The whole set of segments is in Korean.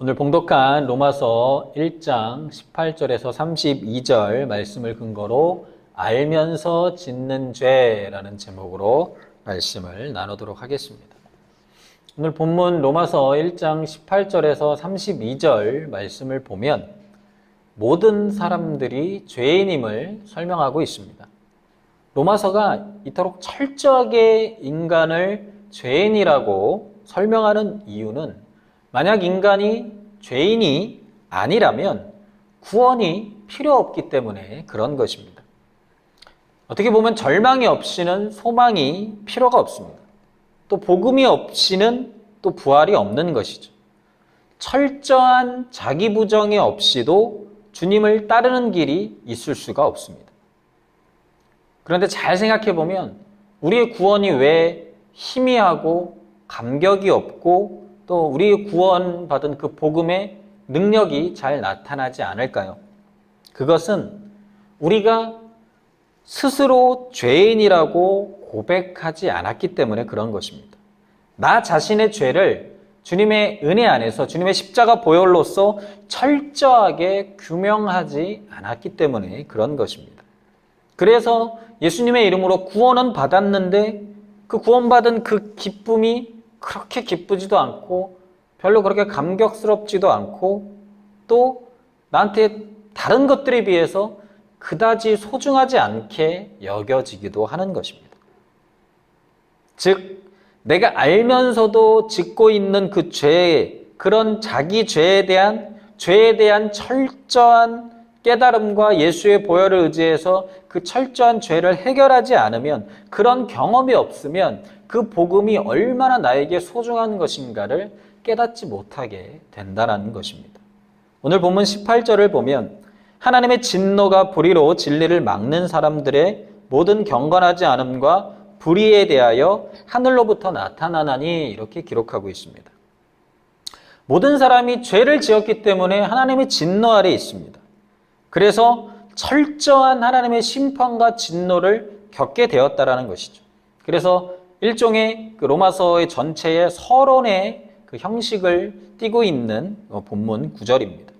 오늘 봉독한 로마서 1장 18절에서 32절 말씀을 근거로 알면서 짓는 죄라는 제목으로 말씀을 나누도록 하겠습니다. 오늘 본문 로마서 1장 18절에서 32절 말씀을 보면 모든 사람들이 죄인임을 설명하고 있습니다. 로마서가 이토록 철저하게 인간을 죄인이라고 설명하는 이유는 만약 인간이 죄인이 아니라면 구원이 필요 없기 때문에 그런 것입니다. 어떻게 보면 절망이 없이는 소망이 필요가 없습니다. 또 복음이 없이는 또 부활이 없는 것이죠. 철저한 자기 부정이 없이도 주님을 따르는 길이 있을 수가 없습니다. 그런데 잘 생각해 보면 우리의 구원이 왜 희미하고 감격이 없고 또 우리 구원받은 그 복음의 능력이 잘 나타나지 않을까요? 그것은 우리가 스스로 죄인이라고 고백하지 않았기 때문에 그런 것입니다. 나 자신의 죄를 주님의 은혜 안에서 주님의 십자가 보혈로서 철저하게 규명하지 않았기 때문에 그런 것입니다. 그래서 예수님의 이름으로 구원은 받았는데 그 구원받은 그 기쁨이 그렇게 기쁘지도 않고 별로 그렇게 감격스럽지도 않고 또 나한테 다른 것들에 비해서 그다지 소중하지 않게 여겨지기도 하는 것입니다. 즉 내가 알면서도 짓고 있는 그 죄, 그런 자기 죄에 대한 철저한 깨달음과 예수의 보혈을 의지해서 그 철저한 죄를 해결하지 않으면, 그런 경험이 없으면 그 복음이 얼마나 나에게 소중한 것인가를 깨닫지 못하게 된다는 것입니다. 오늘 본문 18절을 보면 하나님의 진노가 불의로 진리를 막는 사람들의 모든 경건하지 않음과 불의에 대하여 하늘로부터 나타나나니 이렇게 기록하고 있습니다. 모든 사람이 죄를 지었기 때문에 하나님의 진노 아래 있습니다. 그래서 철저한 하나님의 심판과 진노를 겪게 되었다라는 것이죠. 그래서 일종의 그 로마서의 전체의 서론의 그 형식을 띠고 있는 본문 구절입니다.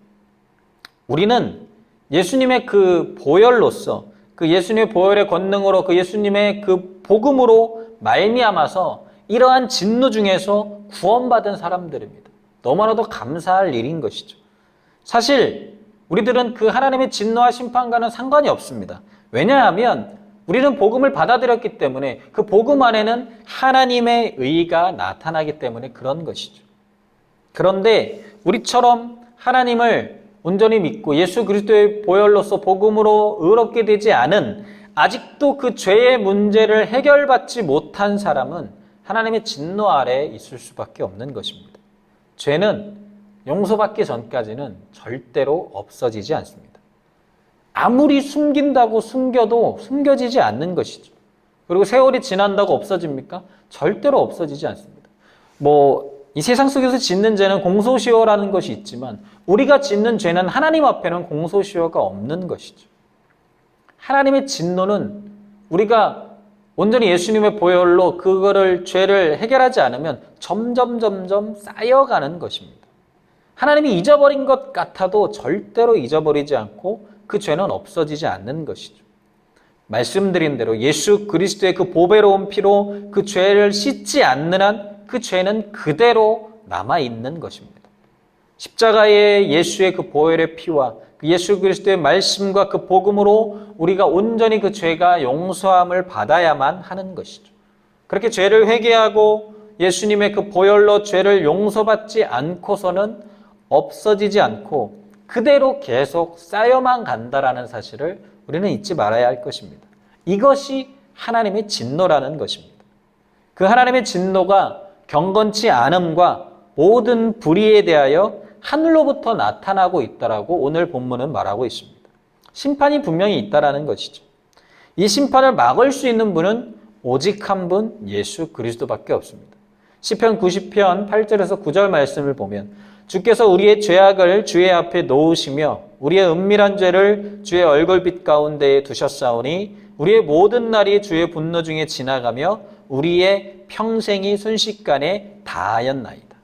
우리는 예수님의 그 보혈로서 그 예수님의 보혈의 권능으로 그 예수님의 그 복음으로 말미암아서 이러한 진노 중에서 구원받은 사람들입니다. 너무나도 감사할 일인 것이죠. 사실 우리들은 그 하나님의 진노와 심판과는 상관이 없습니다. 왜냐하면 우리는 복음을 받아들였기 때문에 그 복음 안에는 하나님의 의가 나타나기 때문에 그런 것이죠. 그런데 우리처럼 하나님을 온전히 믿고 예수 그리스도의 보혈로서 복음으로 의롭게 되지 않은 아직도 그 죄의 문제를 해결받지 못한 사람은 하나님의 진노 아래에 있을 수밖에 없는 것입니다. 죄는 용서받기 전까지는 절대로 없어지지 않습니다. 아무리 숨긴다고 숨겨도 숨겨지지 않는 것이죠. 그리고 세월이 지난다고 없어집니까? 절대로 없어지지 않습니다. 이 세상 속에서 짓는 죄는 공소시효라는 것이 있지만 우리가 짓는 죄는 하나님 앞에는 공소시효가 없는 것이죠. 하나님의 진노는 우리가 온전히 예수님의 보혈로 그거를 죄를 해결하지 않으면 점점 쌓여가는 것입니다. 하나님이 잊어버린 것 같아도 절대로 잊어버리지 않고 그 죄는 없어지지 않는 것이죠. 말씀드린 대로 예수 그리스도의 그 보배로운 피로 그 죄를 씻지 않는 한 그 죄는 그대로 남아있는 것입니다. 십자가의 예수의 그 보혈의 피와 그 예수 그리스도의 말씀과 그 복음으로 우리가 온전히 그 죄가 용서함을 받아야만 하는 것이죠. 그렇게 죄를 회개하고 예수님의 그 보혈로 죄를 용서받지 않고서는 없어지지 않고 그대로 계속 쌓여만 간다라는 사실을 우리는 잊지 말아야 할 것입니다. 이것이 하나님의 진노라는 것입니다. 그 하나님의 진노가 경건치 않음과 모든 불의에 대하여 하늘로부터 나타나고 있다라고 오늘 본문은 말하고 있습니다. 심판이 분명히 있다라는 것이죠. 이 심판을 막을 수 있는 분은 오직 한 분 예수 그리스도밖에 없습니다. 시편 90편 8절에서 9절 말씀을 보면 주께서 우리의 죄악을 주의 앞에 놓으시며 우리의 은밀한 죄를 주의 얼굴빛 가운데에 두셨사오니 우리의 모든 날이 주의 분노 중에 지나가며 우리의 평생이 순식간에 다하였나이다.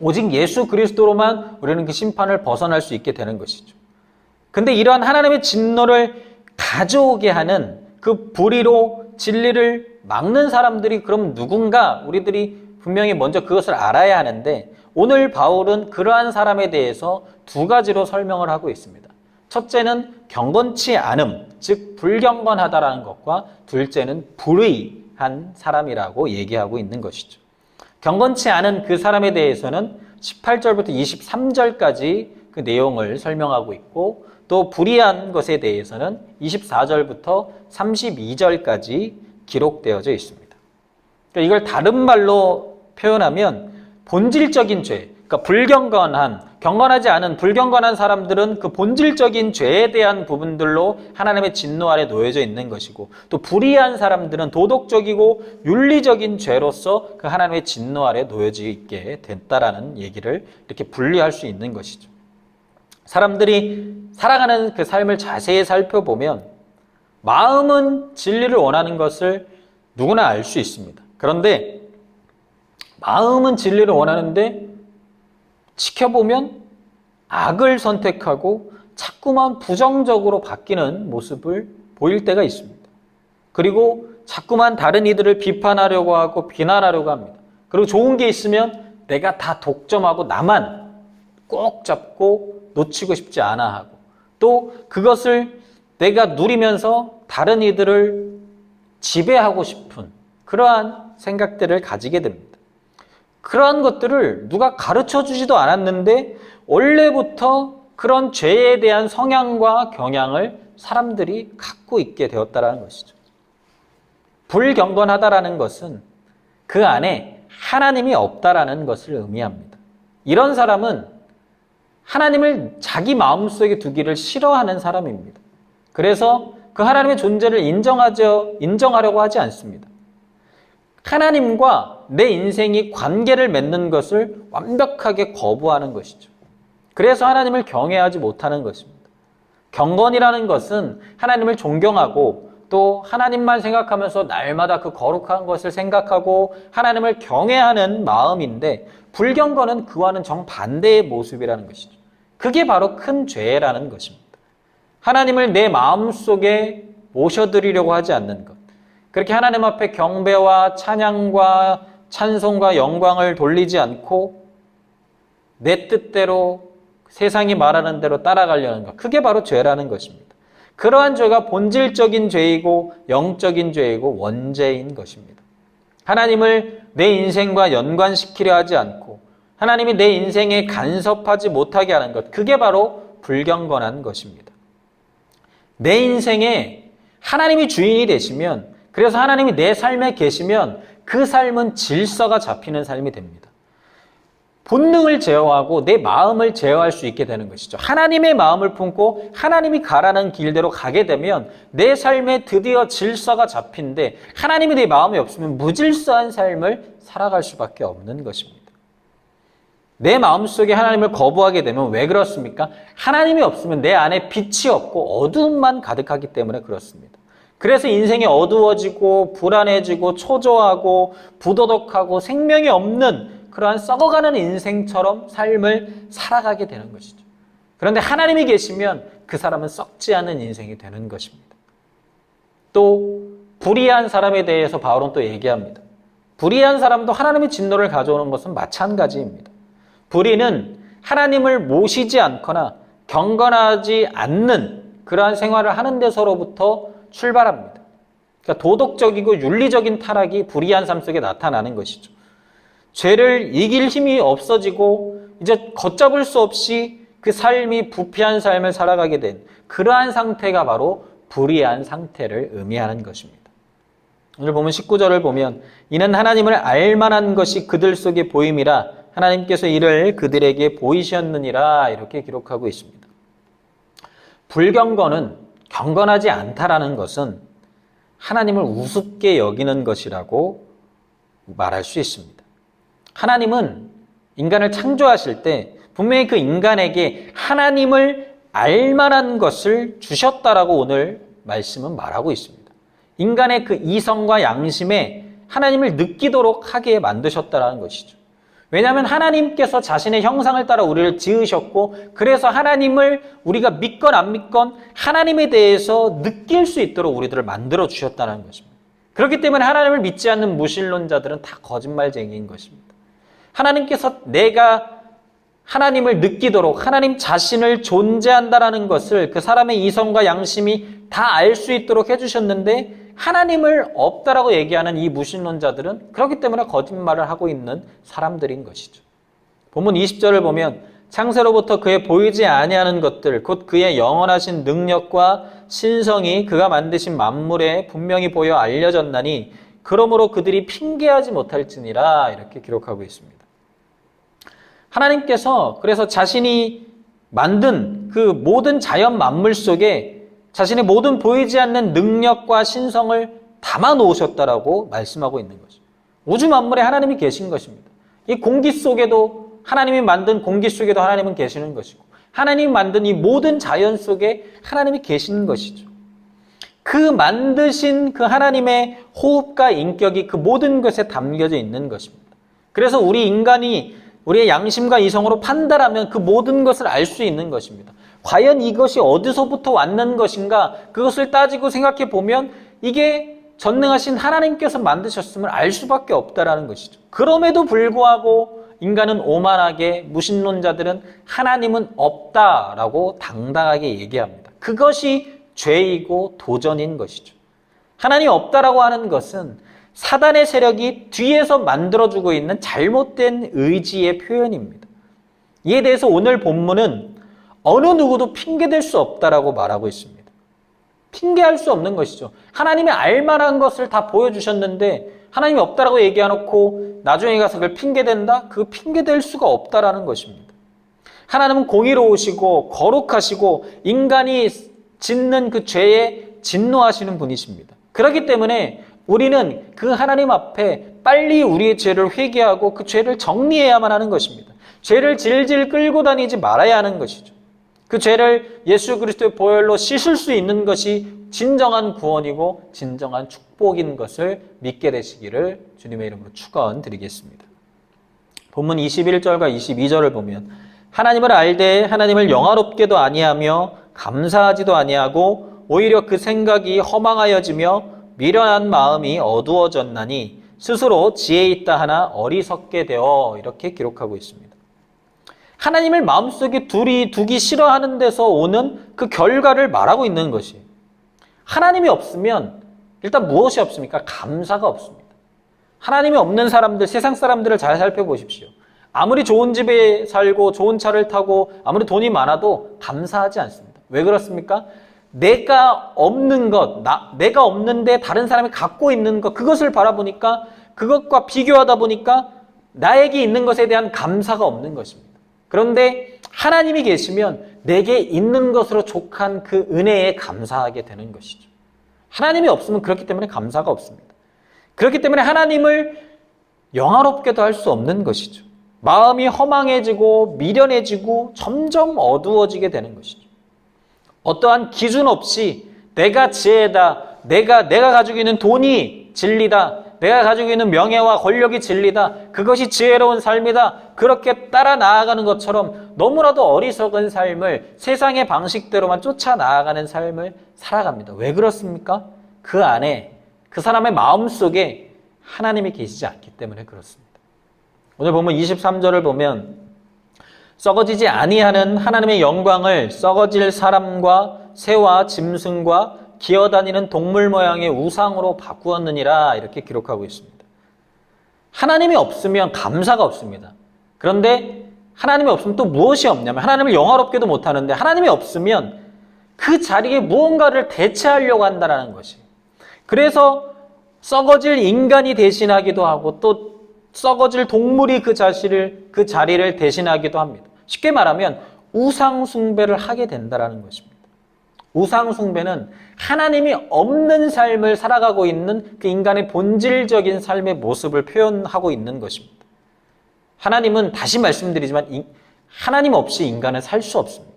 오직 예수 그리스도로만 우리는 그 심판을 벗어날 수 있게 되는 것이죠. 근데 이러한 하나님의 진노를 가져오게 하는 그 불의로 진리를 막는 사람들이 그럼 누군가 우리들이 분명히 먼저 그것을 알아야 하는데 오늘 바울은 그러한 사람에 대해서 두 가지로 설명을 하고 있습니다. 첫째는 경건치 않음, 즉 불경건하다라는 것과 둘째는 불의한 사람이라고 얘기하고 있는 것이죠. 경건치 않은 그 사람에 대해서는 18절부터 23절까지 그 내용을 설명하고 있고 또 불의한 것에 대해서는 24절부터 32절까지 기록되어져 있습니다. 그러니까 이걸 다른 말로 표현하면 본질적인 죄, 그러니까 불경건한, 경건하지 않은 불경건한 사람들은 그 본질적인 죄에 대한 부분들로 하나님의 진노 아래 놓여져 있는 것이고 또 불의한 사람들은 도덕적이고 윤리적인 죄로서 그 하나님의 진노 아래 놓여져 있게 됐다라는 얘기를 이렇게 분리할 수 있는 것이죠. 사람들이 살아가는 그 삶을 자세히 살펴보면 마음은 진리를 원하는 것을 누구나 알 수 있습니다. 그런데 마음은 진리를 원하는데 지켜보면 악을 선택하고 자꾸만 부정적으로 바뀌는 모습을 보일 때가 있습니다. 그리고 자꾸만 다른 이들을 비판하려고 하고 비난하려고 합니다. 그리고 좋은 게 있으면 내가 다 독점하고 나만 꼭 잡고 놓치고 싶지 않아 하고 또 그것을 내가 누리면서 다른 이들을 지배하고 싶은 그러한 생각들을 가지게 됩니다. 그러한 것들을 누가 가르쳐 주지도 않았는데 원래부터 그런 죄에 대한 성향과 경향을 사람들이 갖고 있게 되었다는 것이죠. 불경건하다라는 것은 그 안에 하나님이 없다라는 것을 의미합니다. 이런 사람은 하나님을 자기 마음속에 두기를 싫어하는 사람입니다. 그래서 그 하나님의 존재를 인정하려고 하지 않습니다. 하나님과 내 인생이 관계를 맺는 것을 완벽하게 거부하는 것이죠. 그래서 하나님을 경외하지 못하는 것입니다. 경건이라는 것은 하나님을 존경하고 또 하나님만 생각하면서 날마다 그 거룩한 것을 생각하고 하나님을 경외하는 마음인데 불경건은 그와는 정반대의 모습이라는 것이죠. 그게 바로 큰 죄라는 것입니다. 하나님을 내 마음속에 모셔드리려고 하지 않는 것. 그렇게 하나님 앞에 경배와 찬양과 찬송과 영광을 돌리지 않고 내 뜻대로 세상이 말하는 대로 따라가려는 것. 그게 바로 죄라는 것입니다. 그러한 죄가 본질적인 죄이고 영적인 죄이고 원죄인 것입니다. 하나님을 내 인생과 연관시키려 하지 않고 하나님이 내 인생에 간섭하지 못하게 하는 것. 그게 바로 불경건한 것입니다. 내 인생에 하나님이 주인이 되시면, 그래서 하나님이 내 삶에 계시면 그 삶은 질서가 잡히는 삶이 됩니다. 본능을 제어하고 내 마음을 제어할 수 있게 되는 것이죠. 하나님의 마음을 품고 하나님이 가라는 길대로 가게 되면 내 삶에 드디어 질서가 잡힌데, 하나님이 내 마음에 없으면 무질서한 삶을 살아갈 수밖에 없는 것입니다. 내 마음속에 하나님을 거부하게 되면 왜 그렇습니까? 하나님이 없으면 내 안에 빛이 없고 어두움만 가득하기 때문에 그렇습니다. 그래서 인생이 어두워지고 불안해지고 초조하고 부도덕하고 생명이 없는 그러한 썩어가는 인생처럼 삶을 살아가게 되는 것이죠. 그런데 하나님이 계시면 그 사람은 썩지 않은 인생이 되는 것입니다. 또 불의한 사람에 대해서 바울은 또 얘기합니다. 불의한 사람도 하나님의 진노를 가져오는 것은 마찬가지입니다. 불의는 하나님을 모시지 않거나 경건하지 않는 그러한 생활을 하는 데서로부터 출발합니다. 그러니까 도덕적이고 윤리적인 타락이 불의한 삶 속에 나타나는 것이죠. 죄를 이길 힘이 없어지고 이제 걷잡을 수 없이 그 삶이 부패한 삶을 살아가게 된 그러한 상태가 바로 불의한 상태를 의미하는 것입니다. 오늘 보면 19절을 보면 이는 하나님을 알만한 것이 그들 속에 보임이라 하나님께서 이를 그들에게 보이셨느니라 이렇게 기록하고 있습니다. 불경건은 경건하지 않다라는 것은 하나님을 우습게 여기는 것이라고 말할 수 있습니다. 하나님은 인간을 창조하실 때 분명히 그 인간에게 하나님을 알만한 것을 주셨다라고 오늘 말씀은 말하고 있습니다. 인간의 그 이성과 양심에 하나님을 느끼도록 하게 만드셨다라는 것이죠. 왜냐하면 하나님께서 자신의 형상을 따라 우리를 지으셨고, 그래서 하나님을 우리가 믿건 안 믿건 하나님에 대해서 느낄 수 있도록 우리들을 만들어 주셨다는 것입니다. 그렇기 때문에 하나님을 믿지 않는 무신론자들은 다 거짓말쟁이인 것입니다. 하나님께서 내가 하나님을 느끼도록 하나님 자신을 존재한다라는 것을 그 사람의 이성과 양심이 다 알 수 있도록 해주셨는데, 하나님을 없다라고 얘기하는 이 무신론자들은 그렇기 때문에 거짓말을 하고 있는 사람들인 것이죠. 본문 20절을 보면 창세로부터 그의 보이지 아니하는 것들 곧 그의 영원하신 능력과 신성이 그가 만드신 만물에 분명히 보여 알려졌나니 그러므로 그들이 핑계하지 못할지니라 이렇게 기록하고 있습니다. 하나님께서 그래서 자신이 만든 그 모든 자연 만물 속에 자신의 모든 보이지 않는 능력과 신성을 담아 놓으셨다라고 말씀하고 있는 거죠. 우주 만물에 하나님이 계신 것입니다. 이 공기 속에도 하나님이 만든 공기 속에도 하나님은 계시는 것이고, 하나님이 만든 이 모든 자연 속에 하나님이 계시는 것이죠. 그 만드신 그 하나님의 호흡과 인격이 그 모든 것에 담겨져 있는 것입니다. 그래서 우리 인간이 우리의 양심과 이성으로 판단하면 그 모든 것을 알 수 있는 것입니다. 과연 이것이 어디서부터 왔는 것인가, 그것을 따지고 생각해 보면 이게 전능하신 하나님께서 만드셨음을 알 수밖에 없다라는 것이죠. 그럼에도 불구하고 인간은 오만하게, 무신론자들은 하나님은 없다라고 당당하게 얘기합니다. 그것이 죄이고 도전인 것이죠. 하나님이 없다라고 하는 것은 사단의 세력이 뒤에서 만들어주고 있는 잘못된 의지의 표현입니다. 이에 대해서 오늘 본문은 어느 누구도 핑계댈 수 없다라고 말하고 있습니다. 핑계할 수 없는 것이죠. 하나님이 알만한 것을 다 보여주셨는데 하나님이 없다라고 얘기해놓고 나중에 가서 그걸 핑계댄다? 그 핑계댈 수가 없다라는 것입니다. 하나님은 공의로우시고 거룩하시고 인간이 짓는 그 죄에 진노하시는 분이십니다. 그렇기 때문에 우리는 그 하나님 앞에 빨리 우리의 죄를 회개하고 그 죄를 정리해야만 하는 것입니다. 죄를 질질 끌고 다니지 말아야 하는 것이죠. 그 죄를 예수 그리스도의 보혈로 씻을 수 있는 것이 진정한 구원이고 진정한 축복인 것을 믿게 되시기를 주님의 이름으로 축원드리겠습니다. 본문 21절과 22절을 보면 하나님을 알되 하나님을 영화롭게도 아니하며 감사하지도 아니하고 오히려 그 생각이 허망하여지며 미련한 마음이 어두워졌나니 스스로 지혜 있다 하나 어리석게 되어 이렇게 기록하고 있습니다. 하나님을 마음속에 두기 싫어하는 데서 오는 그 결과를 말하고 있는 것이에요. 하나님이 없으면 일단 무엇이 없습니까? 감사가 없습니다. 하나님이 없는 사람들, 세상 사람들을 잘 살펴보십시오. 아무리 좋은 집에 살고 좋은 차를 타고 아무리 돈이 많아도 감사하지 않습니다. 왜 그렇습니까? 내가 없는 것, 내가 없는데 다른 사람이 갖고 있는 것, 그것을 바라보니까 그것과 비교하다 보니까 나에게 있는 것에 대한 감사가 없는 것입니다. 그런데 하나님이 계시면 내게 있는 것으로 족한 그 은혜에 감사하게 되는 것이죠. 하나님이 없으면 그렇기 때문에 감사가 없습니다. 그렇기 때문에 하나님을 영화롭게도 할 수 없는 것이죠. 마음이 허망해지고 미련해지고 점점 어두워지게 되는 것이죠. 어떠한 기준 없이 내가 지혜다, 내가 가지고 있는 돈이 진리다, 내가 가지고 있는 명예와 권력이 진리다, 그것이 지혜로운 삶이다, 그렇게 따라 나아가는 것처럼 너무나도 어리석은 삶을 세상의 방식대로만 쫓아 나아가는 삶을 살아갑니다. 왜 그렇습니까? 그 안에 그 사람의 마음속에 하나님이 계시지 않기 때문에 그렇습니다. 오늘 보면 23절을 보면 썩어지지 아니하는 하나님의 영광을 썩어질 사람과 새와 짐승과 기어다니는 동물 모양의 우상으로 바꾸었느니라 이렇게 기록하고 있습니다. 하나님이 없으면 감사가 없습니다. 그런데 하나님이 없으면 또 무엇이 없냐면 하나님을 영화롭게도 못하는데 하나님이 없으면 그 자리에 무언가를 대체하려고 한다는 것이에요. 그래서 썩어질 인간이 대신하기도 하고 또 썩어질 동물이 그 자리를 대신하기도 합니다. 쉽게 말하면 우상 숭배를 하게 된다는 것입니다. 우상 숭배는 하나님이 없는 삶을 살아가고 있는 그 인간의 본질적인 삶의 모습을 표현하고 있는 것입니다. 하나님은 다시 말씀드리지만 하나님 없이 인간은 살 수 없습니다.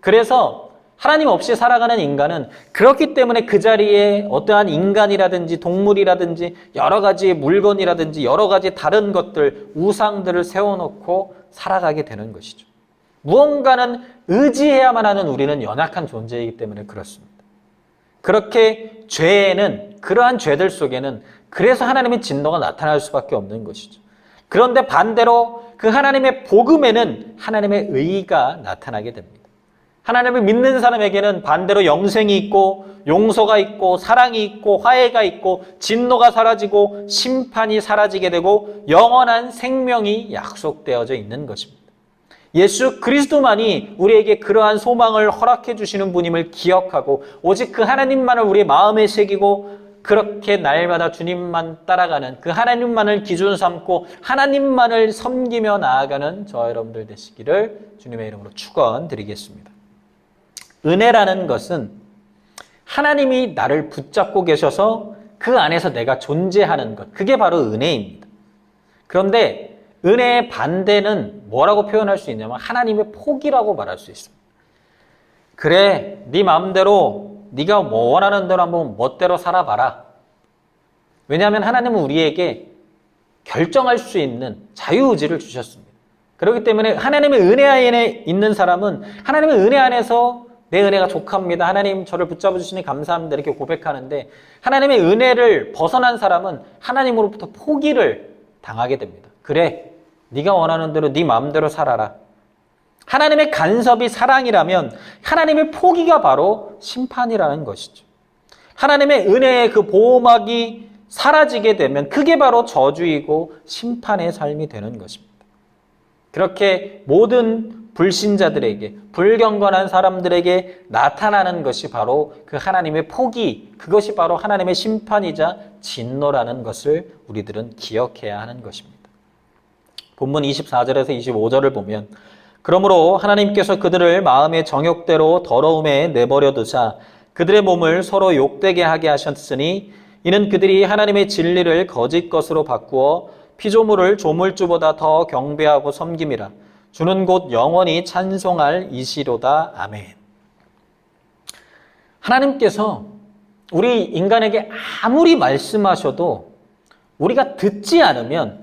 그래서 하나님 없이 살아가는 인간은 그렇기 때문에 그 자리에 어떠한 인간이라든지 동물이라든지 여러 가지 물건이라든지 여러 가지 다른 것들, 우상들을 세워놓고 살아가게 되는 것이죠. 무언가는 의지해야만 하는 우리는 연약한 존재이기 때문에 그렇습니다. 그렇게 죄에는, 그러한 죄들 속에는 그래서 하나님의 진노가 나타날 수밖에 없는 것이죠. 그런데 반대로 그 하나님의 복음에는 하나님의 의가 나타나게 됩니다. 하나님을 믿는 사람에게는 반대로 영생이 있고 용서가 있고 사랑이 있고 화해가 있고 진노가 사라지고 심판이 사라지게 되고 영원한 생명이 약속되어져 있는 것입니다. 예수 그리스도만이 우리에게 그러한 소망을 허락해 주시는 분임을 기억하고 오직 그 하나님만을 우리의 마음에 새기고 그렇게 날마다 주님만 따라가는 그 하나님만을 기준 삼고 하나님만을 섬기며 나아가는 저와 여러분들 되시기를 주님의 이름으로 축원드리겠습니다. 은혜라는 것은 하나님이 나를 붙잡고 계셔서 그 안에서 내가 존재하는 것, 그게 바로 은혜입니다. 그런데 은혜의 반대는 뭐라고 표현할 수 있냐면 하나님의 포기라고 말할 수 있습니다. 그래, 네 마음대로 네가 뭐 원하는 대로 한번 멋대로 살아봐라. 왜냐하면 하나님은 우리에게 결정할 수 있는 자유의지를 주셨습니다. 그렇기 때문에 하나님의 은혜 안에 있는 사람은 하나님의 은혜 안에서 내 은혜가 족합니다. 하나님 저를 붙잡아 주시니 감사합니다. 이렇게 고백하는데 하나님의 은혜를 벗어난 사람은 하나님으로부터 포기를 당하게 됩니다. 그래, 네가 원하는 대로 네 마음대로 살아라. 하나님의 간섭이 사랑이라면 하나님의 포기가 바로 심판이라는 것이죠. 하나님의 은혜의 그 보호막이 사라지게 되면 그게 바로 저주이고 심판의 삶이 되는 것입니다. 그렇게 모든 불신자들에게, 불경건한 사람들에게 나타나는 것이 바로 그 하나님의 포기, 그것이 바로 하나님의 심판이자 진노라는 것을 우리들은 기억해야 하는 것입니다. 본문 24절에서 25절을 보면 그러므로 하나님께서 그들을 마음의 정욕대로 더러움에 내버려 두사 그들의 몸을 서로 욕되게 하게 하셨으니 이는 그들이 하나님의 진리를 거짓 것으로 바꾸어 피조물을 조물주보다 더 경배하고 섬김이라. 주는 곧 영원히 찬송할 이시로다. 아멘. 하나님께서 우리 인간에게 아무리 말씀하셔도 우리가 듣지 않으면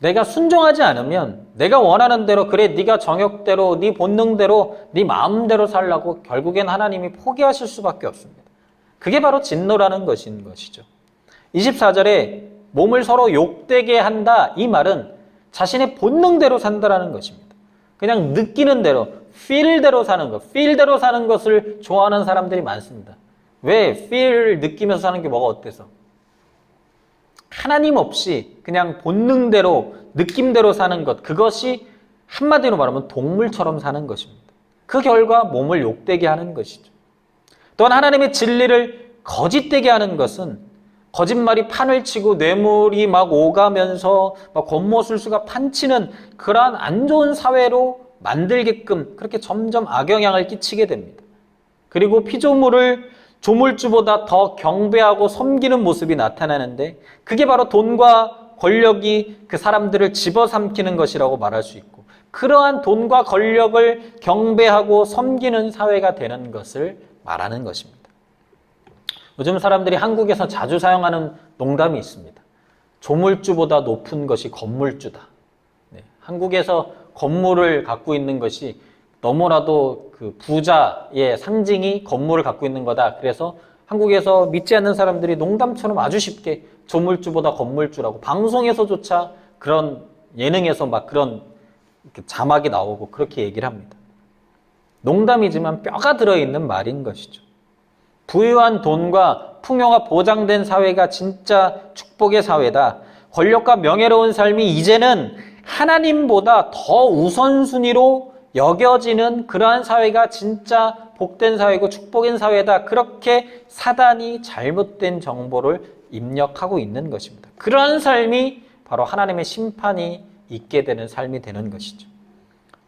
내가 순종하지 않으면 내가 원하는 대로 그래 네가 정욕대로 네 본능대로 네 마음대로 살라고 결국엔 하나님이 포기하실 수밖에 없습니다. 그게 바로 진노라는 것인 것이죠. 24절에 몸을 서로 욕되게 한다 이 말은 자신의 본능대로 산다라는 것입니다. 그냥 느끼는 대로 feel대로 사는 것, feel대로 사는 것을 좋아하는 사람들이 많습니다. 왜? feel 느끼면서 사는 게 뭐가 어때서? 하나님 없이 그냥 본능대로 느낌대로 사는 것, 그것이 한마디로 말하면 동물처럼 사는 것입니다. 그 결과 몸을 욕되게 하는 것이죠. 또한 하나님의 진리를 거짓되게 하는 것은 거짓말이 판을 치고 뇌물이 막 오가면서 막 권모술수가 판치는 그러한 안 좋은 사회로 만들게끔 그렇게 점점 악영향을 끼치게 됩니다. 그리고 피조물을 조물주보다 더 경배하고 섬기는 모습이 나타나는데 그게 바로 돈과 권력이 그 사람들을 집어삼키는 것이라고 말할 수 있고 그러한 돈과 권력을 경배하고 섬기는 사회가 되는 것을 말하는 것입니다. 요즘 사람들이 한국에서 자주 사용하는 농담이 있습니다. 조물주보다 높은 것이 건물주다. 네, 한국에서 건물을 갖고 있는 것이 너무나도 그 부자의 상징이 건물을 갖고 있는 거다. 그래서 한국에서 믿지 않는 사람들이 농담처럼 아주 쉽게 조물주보다 건물주라고 방송에서조차 그런 예능에서 막 그런 자막이 나오고 그렇게 얘기를 합니다. 농담이지만 뼈가 들어있는 말인 것이죠. 부유한 돈과 풍요가 보장된 사회가 진짜 축복의 사회다. 권력과 명예로운 삶이 이제는 하나님보다 더 우선순위로 여겨지는 그러한 사회가 진짜 복된 사회고 축복인 사회다. 그렇게 사단이 잘못된 정보를 입력하고 있는 것입니다. 그러한 삶이 바로 하나님의 심판이 있게 되는 삶이 되는 것이죠.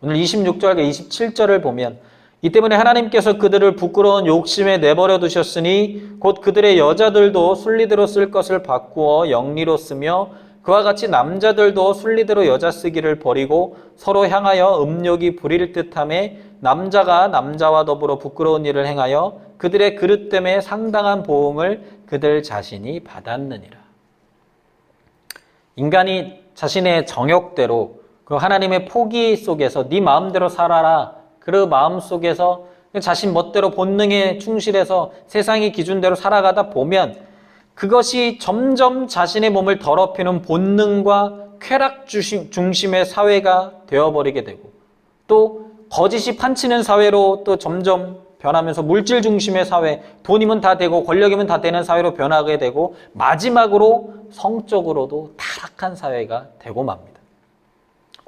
오늘 26절과 27절을 보면 이 때문에 하나님께서 그들을 부끄러운 욕심에 내버려 두셨으니 곧 그들의 여자들도 순리대로 쓸 것을 바꾸어 영리로 쓰며 그와 같이 남자들도 순리대로 여자 쓰기를 버리고 서로 향하여 음욕이 부릴 듯하며 남자가 남자와 더불어 부끄러운 일을 행하여 그들의 그릇됨에 상당한 보응을 그들 자신이 받았느니라. 인간이 자신의 정욕대로 그 하나님의 포기 속에서 네 마음대로 살아라. 그 마음 속에서 자신 멋대로 본능에 충실해서 세상의 기준대로 살아가다 보면 그것이 점점 자신의 몸을 더럽히는 본능과 쾌락 중심의 사회가 되어버리게 되고 또 거짓이 판치는 사회로 또 점점 변하면서 물질 중심의 사회, 돈이면 다 되고 권력이면 다 되는 사회로 변하게 되고 마지막으로 성적으로도 타락한 사회가 되고 맙니다.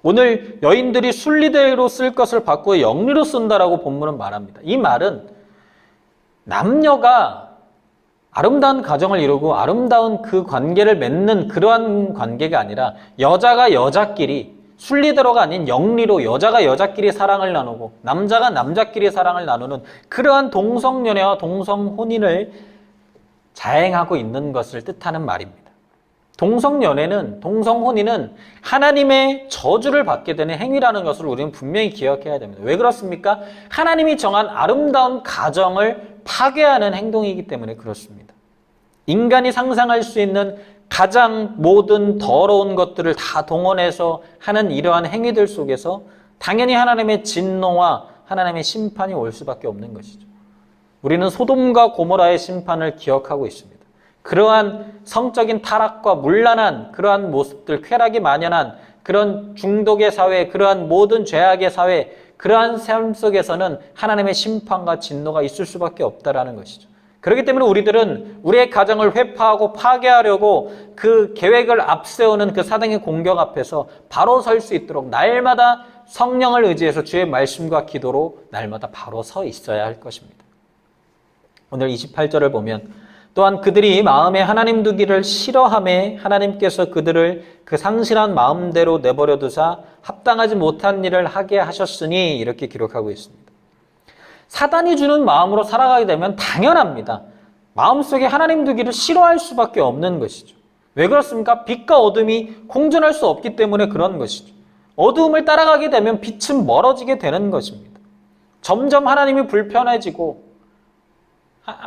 오늘 여인들이 순리대로 쓸 것을 바꾸어 영리로 쓴다라고 본문은 말합니다. 이 말은 남녀가 아름다운 가정을 이루고 아름다운 그 관계를 맺는 그러한 관계가 아니라 여자가 여자끼리 순리대로가 아닌 영리로 여자가 여자끼리 사랑을 나누고 남자가 남자끼리 사랑을 나누는 그러한 동성연애와 동성혼인을 자행하고 있는 것을 뜻하는 말입니다. 동성연애는, 동성혼인은 하나님의 저주를 받게 되는 행위라는 것을 우리는 분명히 기억해야 됩니다. 왜 그렇습니까? 하나님이 정한 아름다운 가정을 파괴하는 행동이기 때문에 그렇습니다. 인간이 상상할 수 있는 가장 모든 더러운 것들을 다 동원해서 하는 이러한 행위들 속에서 당연히 하나님의 진노와 하나님의 심판이 올 수밖에 없는 것이죠. 우리는 소돔과 고모라의 심판을 기억하고 있습니다. 그러한 성적인 타락과 문란한 그러한 모습들, 쾌락이 만연한 그런 중독의 사회, 그러한 모든 죄악의 사회, 그러한 삶 속에서는 하나님의 심판과 진노가 있을 수밖에 없다라는 것이죠. 그렇기 때문에 우리들은 우리의 가정을 회파하고 파괴하려고 그 계획을 앞세우는 그 사단의 공격 앞에서 바로 설 수 있도록 날마다 성령을 의지해서 주의 말씀과 기도로 날마다 바로 서 있어야 할 것입니다. 오늘 28절을 보면 또한 그들이 마음에 하나님 두기를 싫어하매 하나님께서 그들을 그 상실한 마음대로 내버려 두사 합당하지 못한 일을 하게 하셨으니 이렇게 기록하고 있습니다. 사단이 주는 마음으로 살아가게 되면 당연합니다. 마음속에 하나님 두기를 싫어할 수밖에 없는 것이죠. 왜 그렇습니까? 빛과 어둠이 공존할 수 없기 때문에 그런 것이죠. 어두움을 따라가게 되면 빛은 멀어지게 되는 것입니다. 점점 하나님이 불편해지고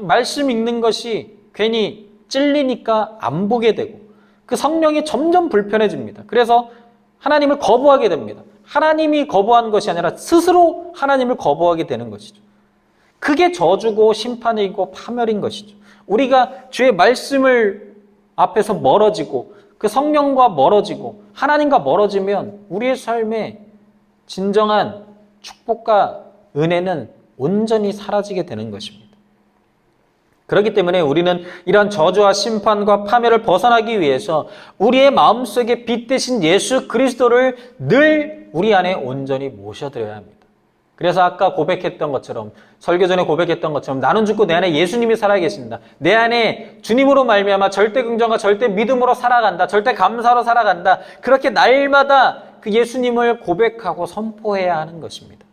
말씀 읽는 것이 괜히 찔리니까 안 보게 되고 그 성령이 점점 불편해집니다. 그래서 하나님을 거부하게 됩니다. 하나님이 거부한 것이 아니라 스스로 하나님을 거부하게 되는 것이죠. 그게 저주고 심판이고 파멸인 것이죠. 우리가 주의 말씀을 앞에서 멀어지고 그 성령과 멀어지고 하나님과 멀어지면 우리의 삶에 진정한 축복과 은혜는 온전히 사라지게 되는 것입니다. 그렇기 때문에 우리는 이런 저주와 심판과 파멸을 벗어나기 위해서 우리의 마음속에 빛 대신 예수 그리스도를 늘 우리 안에 온전히 모셔드려야 합니다. 그래서 아까 고백했던 것처럼, 설교 전에 고백했던 것처럼 나는 죽고 내 안에 예수님이 살아계신다. 내 안에 주님으로 말미암아 절대 긍정과 절대 믿음으로 살아간다. 절대 감사로 살아간다. 그렇게 날마다 그 예수님을 고백하고 선포해야 하는 것입니다.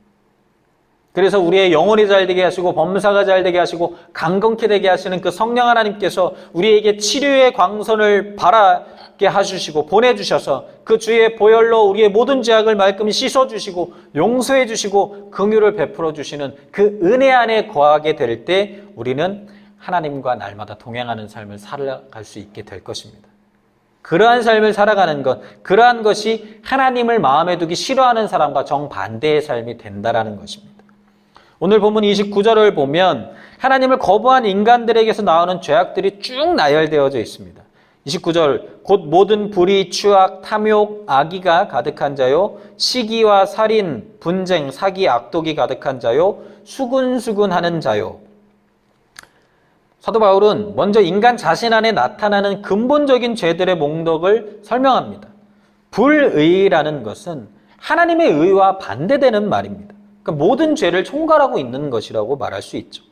그래서 우리의 영혼이 잘되게 하시고 범사가 잘되게 하시고 강건케 되게 하시는 그 성령 하나님께서 우리에게 치료의 광선을 바라게 해주시고 보내주셔서 그 주의 보혈로 우리의 모든 죄악을 말끔히 씻어주시고 용서해 주시고 긍휼을 베풀어 주시는 그 은혜 안에 거하게 될 때 우리는 하나님과 날마다 동행하는 삶을 살아갈 수 있게 될 것입니다. 그러한 삶을 살아가는 것, 그러한 것이 하나님을 마음에 두기 싫어하는 사람과 정반대의 삶이 된다라는 것입니다. 오늘 본문 29절을 보면 하나님을 거부한 인간들에게서 나오는 죄악들이 쭉 나열되어져 있습니다. 29절, 곧 모든 불의, 추악, 탐욕, 악의가 가득한 자요, 시기와 살인, 분쟁, 사기, 악독이 가득한 자요, 수군수군하는 자요. 사도 바울은 먼저 인간 자신 안에 나타나는 근본적인 죄들의 목록을 설명합니다. 불의라는 것은 하나님의 의와 반대되는 말입니다. 그러니까 모든 죄를 총괄하고 있는 것이라고 말할 수 있죠.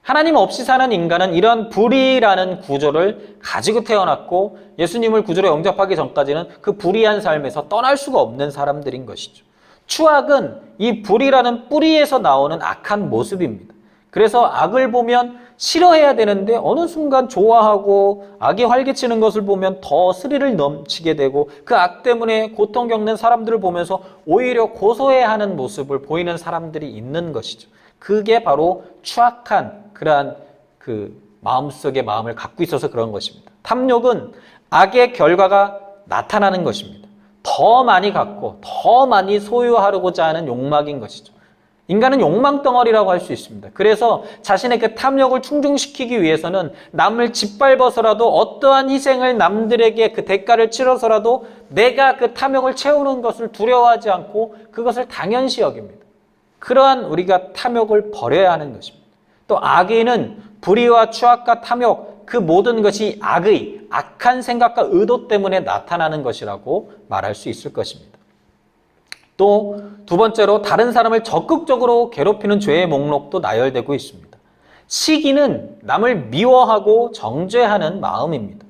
하나님 없이 사는 인간은 이런 불의라는 구조를 가지고 태어났고 예수님을 구주로 영접하기 전까지는 그 불의한 삶에서 떠날 수가 없는 사람들인 것이죠. 추악은 이 불의라는 뿌리에서 나오는 악한 모습입니다. 그래서 악을 보면 싫어해야 되는데 어느 순간 좋아하고 악이 활개치는 것을 보면 더 스릴을 넘치게 되고 그 악 때문에 고통 겪는 사람들을 보면서 오히려 고소해하는 모습을 보이는 사람들이 있는 것이죠. 그게 바로 추악한 그러한 그 마음속의 마음을 갖고 있어서 그런 것입니다. 탐욕은 악의 결과가 나타나는 것입니다. 더 많이 갖고 더 많이 소유하려고자 하는 욕망인 것이죠. 인간은 욕망 덩어리라고 할 수 있습니다. 그래서 자신의 그 탐욕을 충족시키기 위해서는 남을 짓밟아서라도 어떠한 희생을 남들에게 그 대가를 치러서라도 내가 그 탐욕을 채우는 것을 두려워하지 않고 그것을 당연시 여깁니다. 그러한 우리가 탐욕을 버려야 하는 것입니다. 또 악의는 불의와 추악과 탐욕 그 모든 것이 악한 생각과 의도 때문에 나타나는 것이라고 말할 수 있을 것입니다. 또 두 번째로 다른 사람을 적극적으로 괴롭히는 죄의 목록도 나열되고 있습니다. 시기는 남을 미워하고 정죄하는 마음입니다.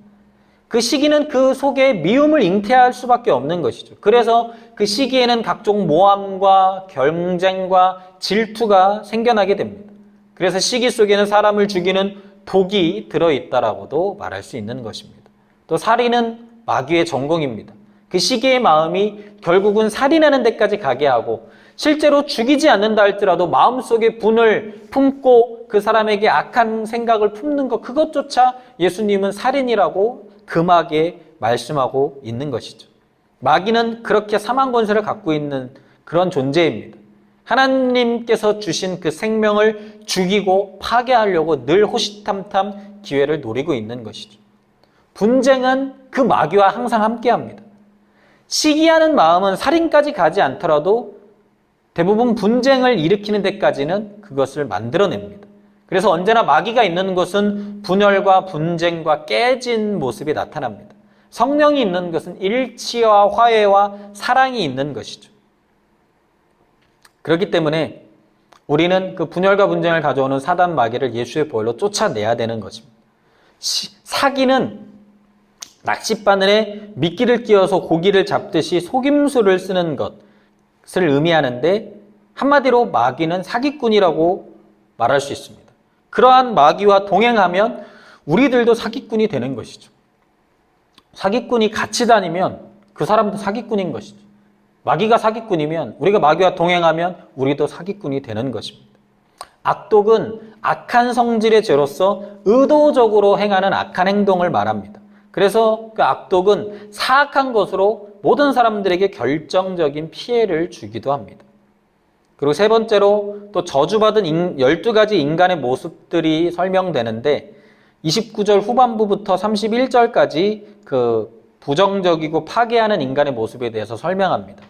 그 시기는 그 속에 미움을 잉태할 수밖에 없는 것이죠. 그래서 그 시기에는 각종 모함과 경쟁과 질투가 생겨나게 됩니다. 그래서 시기 속에는 사람을 죽이는 독이 들어있다라고도 말할 수 있는 것입니다. 또 살인은 마귀의 전공입니다. 그 시기의 마음이 결국은 살인하는 데까지 가게 하고 실제로 죽이지 않는다 할지라도 마음속에 분을 품고 그 사람에게 악한 생각을 품는 것 그것조차 예수님은 살인이라고 금하게 말씀하고 있는 것이죠. 마귀는 그렇게 사망 권세를 갖고 있는 그런 존재입니다. 하나님께서 주신 그 생명을 죽이고 파괴하려고 늘 호시탐탐 기회를 노리고 있는 것이죠. 분쟁은 그 마귀와 항상 함께합니다. 시기하는 마음은 살인까지 가지 않더라도 대부분 분쟁을 일으키는 데까지는 그것을 만들어냅니다. 그래서 언제나 마귀가 있는 것은 분열과 분쟁과 깨진 모습이 나타납니다. 성령이 있는 것은 일치와 화해와 사랑이 있는 것이죠. 그렇기 때문에 우리는 그 분열과 분쟁을 가져오는 사단 마귀를 예수의 보혈로 쫓아내야 되는 것입니다. 사기는 낚싯바늘에 미끼를 끼워서 고기를 잡듯이 속임수를 쓰는 것을 의미하는데 한마디로 마귀는 사기꾼이라고 말할 수 있습니다. 그러한 마귀와 동행하면 우리들도 사기꾼이 되는 것이죠. 사기꾼이 같이 다니면 그 사람도 사기꾼인 것이죠. 마귀가 사기꾼이면 우리가 마귀와 동행하면 우리도 사기꾼이 되는 것입니다. 악독은 악한 성질의 죄로서 의도적으로 행하는 악한 행동을 말합니다. 그래서 그 악독은 사악한 것으로 모든 사람들에게 결정적인 피해를 주기도 합니다. 그리고 세 번째로 또 저주받은 12가지 인간의 모습들이 설명되는데 29절 후반부부터 31절까지 그 부정적이고 파괴하는 인간의 모습에 대해서 설명합니다.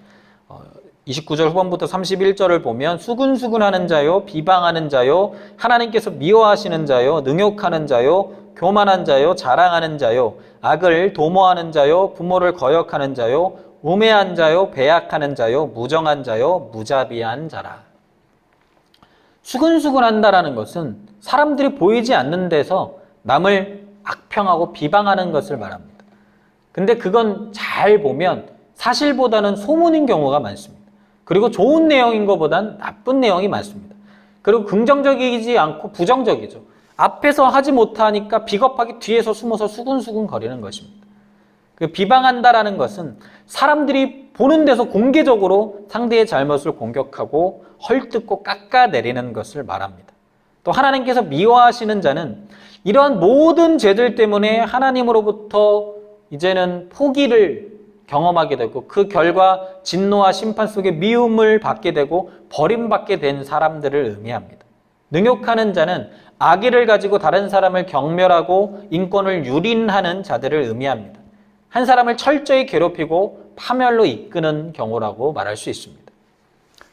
29절 후반부터 31절을 보면 수근수근하는 자요, 비방하는 자요, 하나님께서 미워하시는 자요, 능욕하는 자요, 교만한 자요, 자랑하는 자요, 악을 도모하는 자요, 부모를 거역하는 자요, 우매한 자요, 배약하는 자요, 무정한 자요, 무자비한 자라. 수근수근한다라는 것은 사람들이 보이지 않는 데서 남을 악평하고 비방하는 것을 말합니다. 근데 그건 잘 보면 사실보다는 소문인 경우가 많습니다. 그리고 좋은 내용인 것보다는 나쁜 내용이 많습니다. 그리고 긍정적이지 않고 부정적이죠. 앞에서 하지 못하니까 비겁하게 뒤에서 숨어서 수근수근 거리는 것입니다. 그 비방한다라는 것은 사람들이 보는 데서 공개적으로 상대의 잘못을 공격하고 헐뜯고 깎아내리는 것을 말합니다. 또 하나님께서 미워하시는 자는 이러한 모든 죄들 때문에 하나님으로부터 이제는 포기를 경험하게 되고 그 결과 진노와 심판 속에 미움을 받게 되고 버림받게 된 사람들을 의미합니다. 능욕하는 자는 악의를 가지고 다른 사람을 경멸하고 인권을 유린하는 자들을 의미합니다. 한 사람을 철저히 괴롭히고 파멸로 이끄는 경우라고 말할 수 있습니다.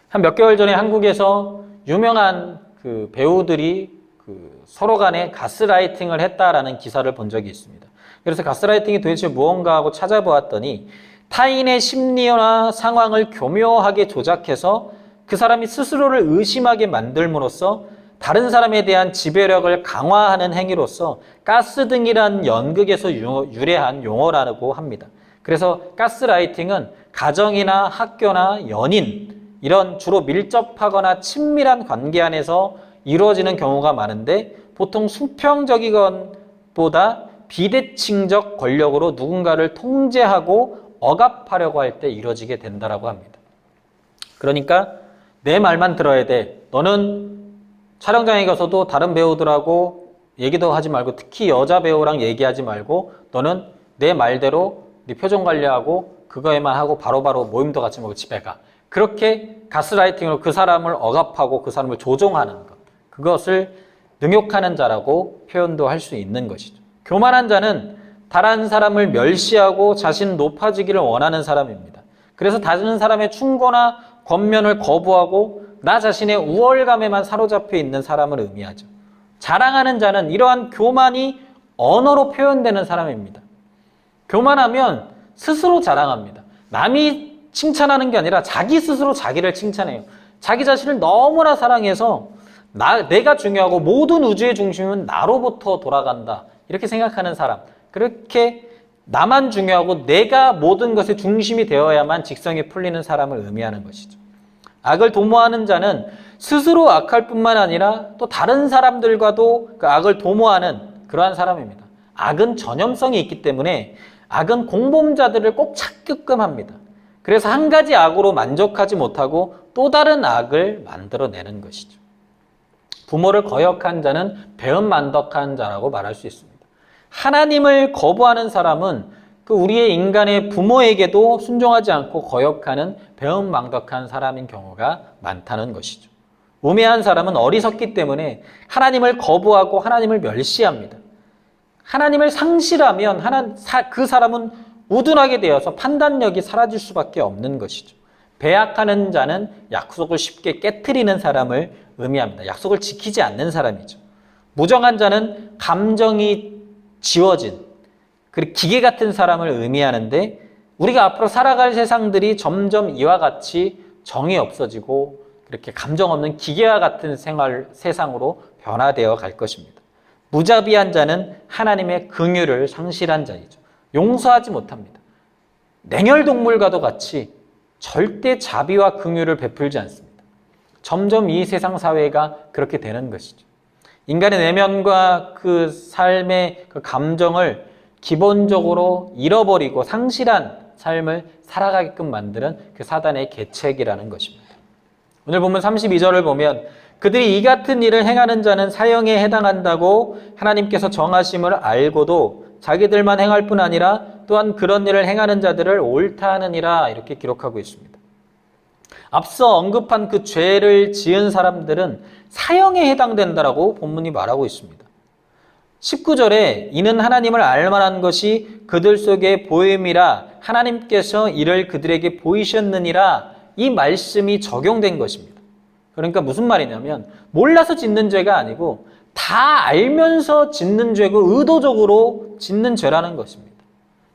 한 몇 개월 전에 한국에서 유명한 그 배우들이 서로 간에 가스라이팅을 했다라는 기사를 본 적이 있습니다. 그래서 가스라이팅이 도대체 무언가 하고 찾아보았더니 타인의 심리나 상황을 교묘하게 조작해서 그 사람이 스스로를 의심하게 만들므로써 다른 사람에 대한 지배력을 강화하는 행위로서 가스등이란 연극에서 유래한 용어라고 합니다. 그래서 가스라이팅은 가정이나 학교나 연인 이런 주로 밀접하거나 친밀한 관계 안에서 이루어지는 경우가 많은데 보통 수평적이건보다 비대칭적 권력으로 누군가를 통제하고 억압하려고 할 때 이루어지게 된다고 합니다. 그러니까 내 말만 들어야 돼. 너는 촬영장에 가서도 다른 배우들하고 얘기도 하지 말고 특히 여자 배우랑 얘기하지 말고 너는 내 말대로 네 표정 관리하고 그거에만 하고 바로바로 모임도 같이 먹고 집에 가. 그렇게 가스라이팅으로 그 사람을 억압하고 그 사람을 조종하는 것. 그것을 능욕하는 자라고 표현도 할 수 있는 것이죠. 교만한 자는 다른 사람을 멸시하고 자신 높아지기를 원하는 사람입니다. 그래서 다른 사람의 충고나 권면을 거부하고 나 자신의 우월감에만 사로잡혀 있는 사람을 의미하죠. 자랑하는 자는 이러한 교만이 언어로 표현되는 사람입니다. 교만하면 스스로 자랑합니다. 남이 칭찬하는 게 아니라 자기 스스로 자기를 칭찬해요. 자기 자신을 너무나 사랑해서 내가 중요하고 모든 우주의 중심은 나로부터 돌아간다. 이렇게 생각하는 사람. 그렇게 나만 중요하고 내가 모든 것의 중심이 되어야만 직성이 풀리는 사람을 의미하는 것이죠. 악을 도모하는 자는 스스로 악할 뿐만 아니라 또 다른 사람들과도 그 악을 도모하는 그러한 사람입니다. 악은 전염성이 있기 때문에 악은 공범자들을 꼭 찾게끔 합니다. 그래서 한 가지 악으로 만족하지 못하고 또 다른 악을 만들어내는 것이죠. 부모를 거역한 자는 배은만덕한 자라고 말할 수 있습니다. 하나님을 거부하는 사람은 그 우리의 인간의 부모에게도 순종하지 않고 거역하는 배은망덕한 사람인 경우가 많다는 것이죠. 우매한 사람은 어리석기 때문에 하나님을 거부하고 하나님을 멸시합니다. 하나님을 상실하면 그 사람은 우둔하게 되어서 판단력이 사라질 수밖에 없는 것이죠. 배약하는 자는 약속을 쉽게 깨트리는 사람을 의미합니다. 약속을 지키지 않는 사람이죠. 무정한 자는 감정이 지워진 그리고 기계 같은 사람을 의미하는데 우리가 앞으로 살아갈 세상들이 점점 이와 같이 정이 없어지고 그렇게 감정 없는 기계와 같은 세상으로 변화되어 갈 것입니다. 무자비한 자는 하나님의 긍휼을 상실한 자이죠. 용서하지 못합니다. 냉혈동물과도 같이 절대 자비와 긍휼을 베풀지 않습니다. 점점 이 세상 사회가 그렇게 되는 것이죠. 인간의 내면과 그 삶의 그 감정을 기본적으로 잃어버리고 상실한 삶을 살아가게끔 만드는 그 사단의 계책이라는 것입니다. 오늘 본문 32절을 보면 그들이 이 같은 일을 행하는 자는 사형에 해당한다고 하나님께서 정하심을 알고도 자기들만 행할 뿐 아니라 또한 그런 일을 행하는 자들을 옳다 하느니라 이렇게 기록하고 있습니다. 앞서 언급한 그 죄를 지은 사람들은 사형에 해당된다라고 본문이 말하고 있습니다. 19절에 이는 하나님을 알만한 것이 그들 속에 보임이라 하나님께서 이를 그들에게 보이셨느니라 이 말씀이 적용된 것입니다. 그러니까 무슨 말이냐면 몰라서 짓는 죄가 아니고 다 알면서 짓는 죄고 의도적으로 짓는 죄라는 것입니다.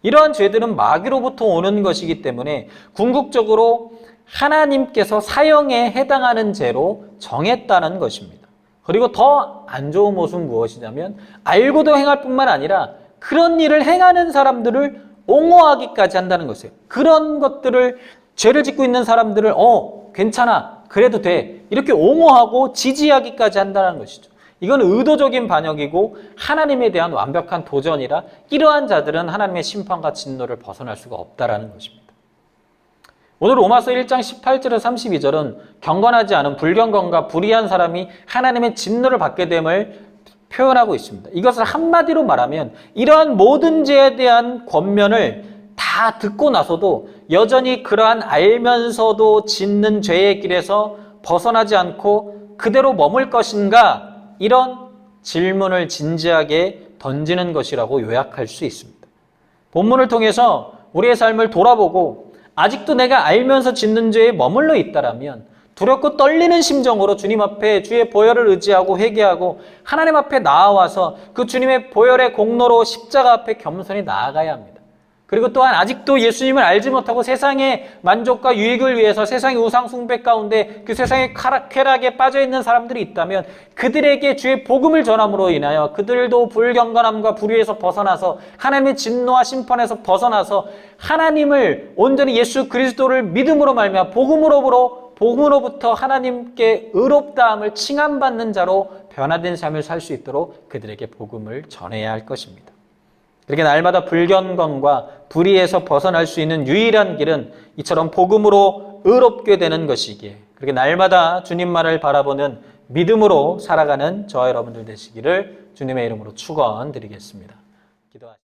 이러한 죄들은 마귀로부터 오는 것이기 때문에 궁극적으로 하나님께서 사형에 해당하는 죄로 정했다는 것입니다. 그리고 더 안 좋은 모습은 무엇이냐면 알고도 행할 뿐만 아니라 그런 일을 행하는 사람들을 옹호하기까지 한다는 것이에요. 그런 것들을 죄를 짓고 있는 사람들을 괜찮아 그래도 돼 이렇게 옹호하고 지지하기까지 한다는 것이죠. 이건 의도적인 반역이고 하나님에 대한 완벽한 도전이라 이러한 자들은 하나님의 심판과 진노를 벗어날 수가 없다라는 것입니다. 오늘 로마서 1장 18절에서 32절은 경건하지 않은 불경건과 불의한 사람이 하나님의 진노를 받게 됨을 표현하고 있습니다. 이것을 한마디로 말하면 이러한 모든 죄에 대한 권면을 다 듣고 나서도 여전히 그러한 알면서도 짓는 죄의 길에서 벗어나지 않고 그대로 머물 것인가? 이런 질문을 진지하게 던지는 것이라고 요약할 수 있습니다. 본문을 통해서 우리의 삶을 돌아보고 아직도 내가 알면서 짓는 죄에 머물러 있다라면 두렵고 떨리는 심정으로 주님 앞에 주의 보혈을 의지하고 회개하고 하나님 앞에 나아와서 그 주님의 보혈의 공로로 십자가 앞에 겸손히 나아가야 합니다. 그리고 또한 아직도 예수님을 알지 못하고 세상의 만족과 유익을 위해서 세상의 우상 숭배 가운데 그 세상의 쾌락에 빠져있는 사람들이 있다면 그들에게 주의 복음을 전함으로 인하여 그들도 불경건함과 불의에서 벗어나서 하나님의 진노와 심판에서 벗어나서 하나님을 온전히 예수 그리스도를 믿음으로 말미암아 복음으로부터 하나님께 의롭다함을 칭함받는 자로 변화된 삶을 살 수 있도록 그들에게 복음을 전해야 할 것입니다. 그렇게 날마다 불경건과 불의에서 벗어날 수 있는 유일한 길은 이처럼 복음으로 의롭게 되는 것이기에 그렇게 날마다 주님만을 바라보는 믿음으로 살아가는 저와 여러분들 되시기를 주님의 이름으로 축원드리겠습니다. 기도하십시오.